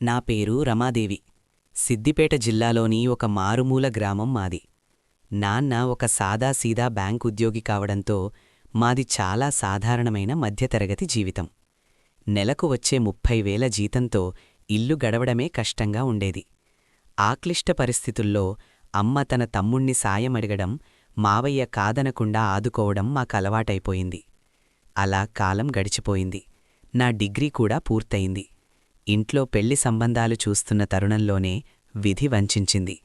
నా పేరు రమాదేవి. సిద్దిపేట జిల్లాలోని ఒక మారుమూల గ్రామం మాది. నాన్న ఒక సాదాసీదా బ్యాంక్ ఉద్యోగి కావడంతో మాది చాలా సాధారణమైన మధ్యతరగతి జీవితం. నెలకు వచ్చే 30,000 జీతంతో ఇల్లు గడవడమే కష్టంగా ఉండేది. ఆక్లిష్ట పరిస్థితుల్లో అమ్మ తన తమ్ముణ్ణి సాయమడగడం, మావయ్య కాదనకుండా ఆదుకోవడం మాకలవాటైపోయింది. అలా కాలం గడిచిపోయింది. నా డిగ్రీ కూడా పూర్తయింది. ఇంట్లో పెళ్లి సంబంధాలు చూస్తున్న తరుణంలోనే విధి వంచింది.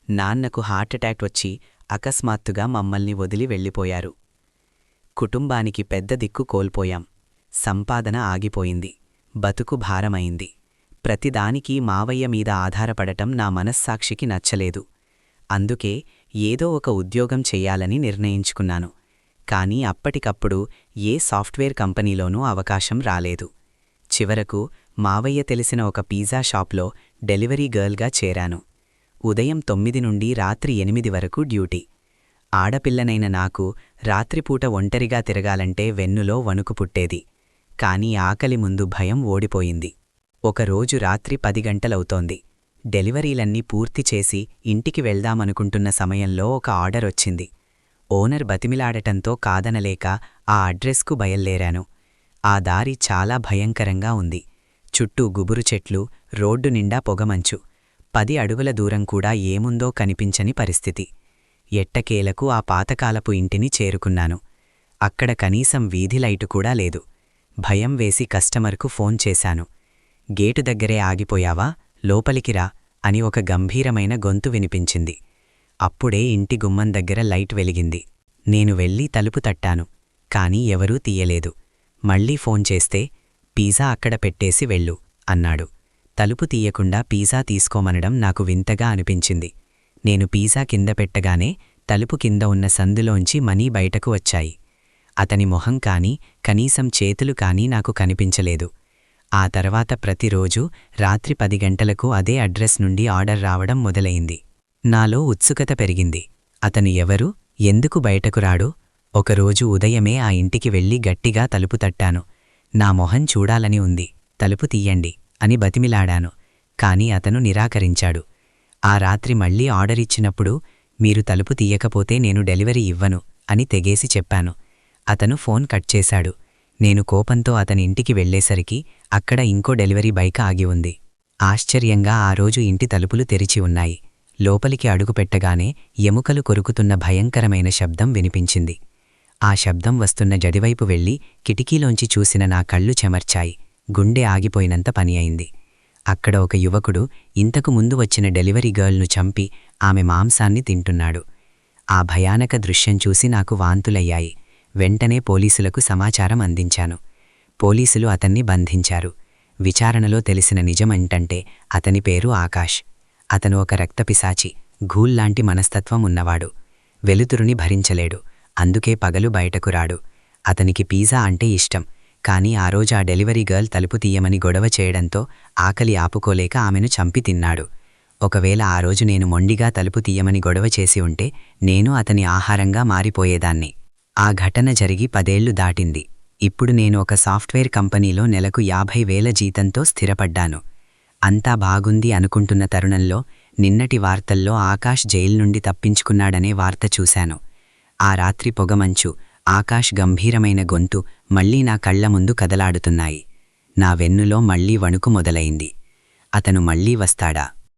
నాన్నకు హార్టటాక్ వచ్చి అకస్మాత్తుగా మమ్మల్ని వదిలి వెళ్ళిపోయారు. కుటుంబానికి పెద్ద దిక్కు కోల్పోయాం. సంపాదన ఆగిపోయింది. బతుకు భారమైంది. ప్రతిదానికీ మావయ్య మీద ఆధారపడటం నా మనస్సాక్షికి నచ్చలేదు. అందుకే ఏదో ఒక ఉద్యోగం చెయ్యాలని నిర్ణయించుకున్నాను. కానీ అప్పటికప్పుడు ఏ సాఫ్ట్వేర్ కంపెనీలోనూ అవకాశం రాలేదు. చివరకు మావయ్య తెలిసిన ఒక పిజ్జా షాప్లో డెలివరీ గర్ల్గా చేరాను. ఉదయం 9 నుండి రాత్రి 8 వరకు డ్యూటీ. ఆడపిల్లనైన నాకు రాత్రిపూట ఒంటరిగా తిరగాలంటే వెన్నులో వణుకు పుట్టేది. కానీ ఆకలి ముందు భయం ఓడిపోయింది. ఒకరోజు రాత్రి 10 గంటలవుతోంది. డెలివరీలన్నీ పూర్తి చేసి ఇంటికి వెళ్దామనుకుంటున్న సమయంలో ఒక ఆర్డర్ వచ్చింది. ఓనర్ బతిమిలాడటంతో కాదనలేక ఆ అడ్రస్కు బయల్దేరాను. ఆ దారి చాలా భయంకరంగా ఉంది. చుట్టూ గుబురు చెట్లు, రోడ్డు నిండా పొగమంచు. 10 అడుగుల దూరం కూడా ఏముందో కనిపించని పరిస్థితి. ఎట్టకేలకు ఆ పాతకాలపు ఇంటిని చేరుకున్నాను. అక్కడ కనీసం వీధి లైటు కూడా లేదు. భయం వేసి కస్టమర్కు ఫోన్ చేశాను. గేటు దగ్గరే ఆగిపోయావా, లోపలికి రా అని ఒక గంభీరమైన గొంతు వినిపించింది. అప్పుడే ఇంటి గుమ్మం దగ్గర లైట్ వెలిగింది. నేను వెళ్ళి తలుపు తట్టాను. కాని ఎవరూ తీయలేదు. మళ్లీ ఫోన్ చేస్తే, పిజ్జా అక్కడ పెట్టేసి వెళ్ళు అన్నాడు. తలుపు తీయకుండా పిజ్జా తీసుకోమనడం నాకు వింతగా అనిపించింది. నేను పిజ్జా కింద పెట్టగానే తలుపు కింద ఉన్న సందులోంచి మనీ బయటకు వచ్చాయి. అతని మొహం కాని, కనీసం చేతులు కాని నాకు కనిపించలేదు. ఆ తర్వాత ప్రతిరోజూ రాత్రి 10 గంటలకు అదే అడ్రస్ నుండి ఆర్డర్ రావడం మొదలైంది. నాలో ఉత్సుకత పెరిగింది. అతను ఎవరు, ఎందుకు బయటకు రాడు? ఒకరోజు ఉదయమే ఆ ఇంటికి వెళ్లి గట్టిగా తలుపు తట్టాను. నా మొహం చూడాలని ఉంది, తలుపు తీయండి అని బతిమిలాడాను. కాని అతను నిరాకరించాడు. ఆ రాత్రి మళ్లీ ఆర్డరిచ్చినప్పుడు, మీరు తలుపు తీయకపోతే నేను డెలివరీ ఇవ్వను అని తెగేసి చెప్పాను. అతను ఫోన్ కట్ చేశాడు. నేను కోపంతో అతని ఇంటికి వెళ్లేసరికి అక్కడ ఇంకో డెలివరీ బైక్ ఆగి ఉంది. ఆశ్చర్యంగా ఆ రోజు ఇంటి తలుపులు తెరిచి ఉన్నాయి. లోపలికి అడుగుపెట్టగానే ఎముకలు కొరుకుతున్న భయంకరమైన శబ్దం వినిపించింది. ఆ శబ్దం వస్తున్న జడివైపు వెళ్లి కిటికీలోంచి చూసిన నా కళ్ళు చెమర్చాయి. గుండె ఆగిపోయినంత పని అయింది. అక్కడ ఒక యువకుడు ఇంతకు ముందు వచ్చిన డెలివరీ గర్ల్ను చంపి ఆమె మాంసాన్ని తింటున్నాడు. ఆ భయానక దృశ్యం చూసి నాకు వాంతులయ్యాయి. వెంటనే పోలీసులకు సమాచారం అందించాను. పోలీసులు అతన్ని బంధించారు. విచారణలో తెలిసిన నిజమేంటంటే అతని పేరు ఆకాష్. అతను ఒక రక్తపిశాచి, ఘూల్లాంటి మనస్తత్వం ఉన్నవాడు. వెలుతురుని భరించలేడు. అందుకే పగలు బయటకు రాడు. అతనికి పిజ్జా అంటే ఇష్టం. కాని ఆ రోజు ఆ డెలివరీ గర్ల్ తలుపు తీయమని గొడవ చేయడంతో ఆకలి ఆపుకోలేక ఆమెను చంపి తిన్నాడు. ఒకవేళ ఆ రోజు నేను మొండిగా తలుపు తీయమని గొడవ చేసి ఉంటే నేను అతని ఆహారంగా మారిపోయేదాన్ని. ఆ ఘటన జరిగి 10 ఏళ్లు దాటింది. ఇప్పుడు నేను ఒక సాఫ్ట్వేర్ కంపెనీలో నెలకు 50,000 జీతంతో స్థిరపడ్డాను. అంతా బాగుంది అనుకుంటున్న తరుణంలో నిన్నటి వార్తల్లో ఆకాష్ జైలు నుండి తప్పించుకున్నాడనే వార్త చూశాను. ఆ రాత్రి పొగమంచు, ఆకాష్ గంభీరమైన గొంతు మళ్లీ నా కళ్ల ముందు కదలాడుతున్నాయి. నా వెన్నులో మళ్లీ వణుకు మొదలైంది. అతను మళ్లీ వస్తాడా?